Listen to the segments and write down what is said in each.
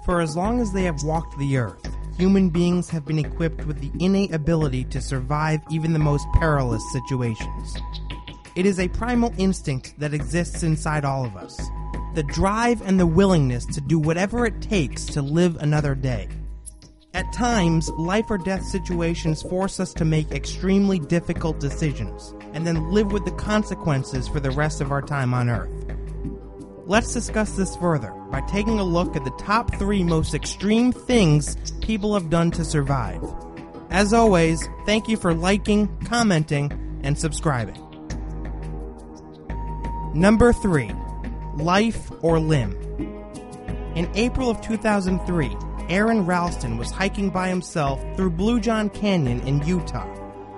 For as long as they have walked the earth, human beings have been equipped with the innate ability to survive even the most perilous situations. It is a primal instinct that exists inside all of us, the drive and the willingness to do whatever it takes to live another day. At times, life or death situations force us to make extremely difficult decisions, and then live with the consequences for the rest of our time on Earth. Let's discuss this further by taking a look at the top 3 most extreme things people have done to survive. As always, thank you for liking, commenting, and subscribing. Number 3. Life or limb. In April of 2003, Aaron Ralston was hiking by himself through Blue John Canyon in Utah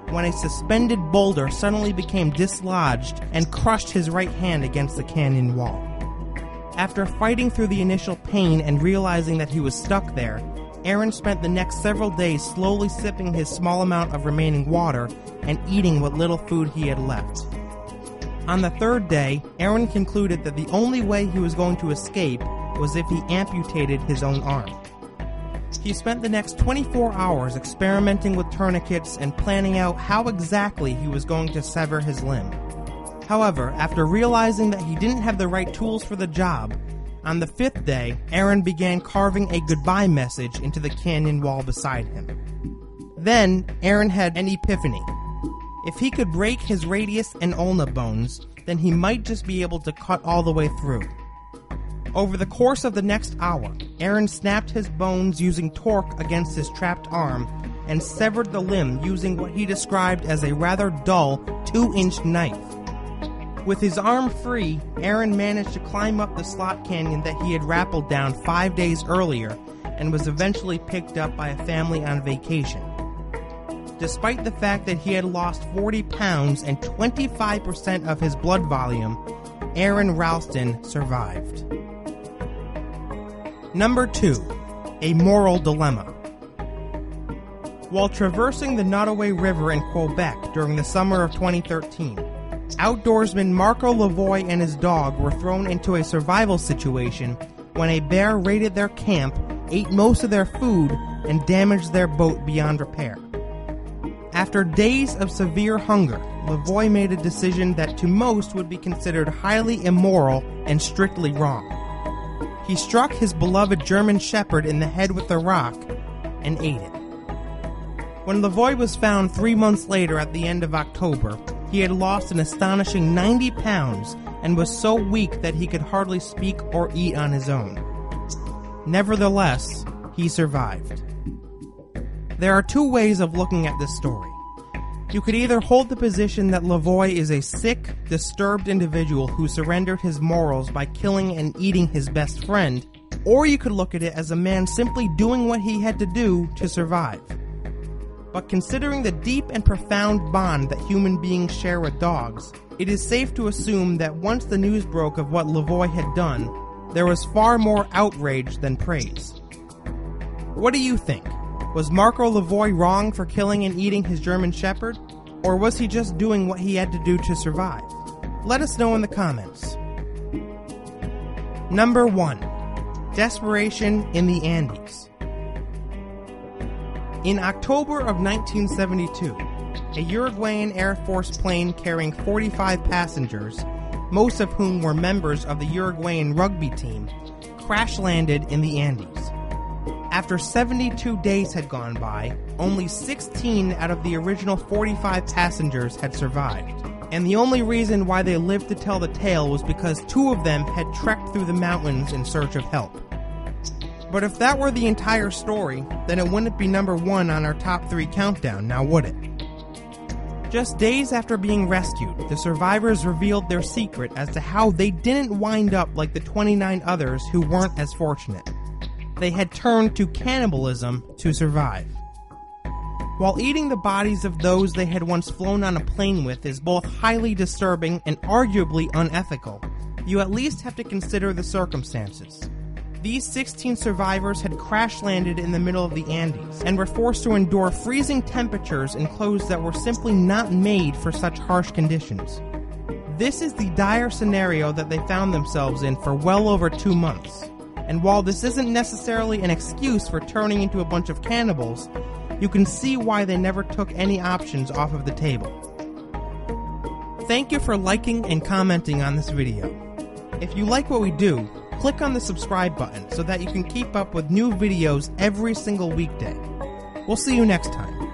when a suspended boulder suddenly became dislodged and crushed his right hand against the canyon wall. After fighting through the initial pain and realizing that he was stuck there, Aaron spent the next several days slowly sipping his small amount of remaining water and eating what little food he had left. On the 3rd day, Aaron concluded that the only way he was going to escape was if he amputated his own arm. He spent the next 24 hours experimenting with tourniquets and planning out how exactly he was going to sever his limb. However, after realizing that he didn't have the right tools for the job, on the 5th day, Aaron began carving a goodbye message into the canyon wall beside him. Then, Aaron had an epiphany. If he could break his radius and ulna bones, then he might just be able to cut all the way through. Over the course of the next hour, Aaron snapped his bones using torque against his trapped arm and severed the limb using what he described as a rather dull 2-inch knife. With his arm free, Aaron managed to climb up the slot canyon that he had rappelled down 5 days earlier and was eventually picked up by a family on vacation. Despite the fact that he had lost 40 pounds and 25% of his blood volume, Aaron Ralston survived. Number 2. A moral dilemma. While traversing the Nottoway River in Quebec during the summer of 2013, outdoorsman Marco Lavoie and his dog were thrown into a survival situation when a bear raided their camp, ate most of their food, and damaged their boat beyond repair. After days of severe hunger, Lavoie made a decision that to most would be considered highly immoral and strictly wrong. He struck his beloved German Shepherd in the head with a rock and ate it. When Lavoie was found 3 months later at the end of October, he had lost an astonishing 90 pounds and was so weak that he could hardly speak or eat on his own. Nevertheless, he survived. There are 2 ways of looking at this story. You could either hold the position that Lavoie is a sick, disturbed individual who surrendered his morals by killing and eating his best friend, or you could look at it as a man simply doing what he had to do to survive. But considering the deep and profound bond that human beings share with dogs, it is safe to assume that once the news broke of what Lavoie had done, there was far more outrage than praise. What do you think? Was Marco Lavoie wrong for killing and eating his German Shepherd? Or was he just doing what he had to do to survive? Let us know in the comments. Number 1. Desperation in the Andes. In October of 1972, a Uruguayan Air Force plane carrying 45 passengers, most of whom were members of the Uruguayan rugby team, crash-landed in the Andes. After 72 days had gone by, only 16 out of the original 45 passengers had survived. And the only reason why they lived to tell the tale was because 2 of them had trekked through the mountains in search of help. But if that were the entire story, then it wouldn't be number 1 on our top 3 countdown, now would it? Just days after being rescued, the survivors revealed their secret as to how they didn't wind up like the 29 others who weren't as fortunate. They had turned to cannibalism to survive. While eating the bodies of those they had once flown on a plane with is both highly disturbing and arguably unethical, you at least have to consider the circumstances. These 16 survivors had crash-landed in the middle of the Andes and were forced to endure freezing temperatures in clothes that were simply not made for such harsh conditions. This is the dire scenario that they found themselves in for well over 2 months. And while this isn't necessarily an excuse for turning into a bunch of cannibals, you can see why they never took any options off of the table. Thank you for liking and commenting on this video. If you like what we do, click on the subscribe button so that you can keep up with new videos every single weekday. We'll see you next time.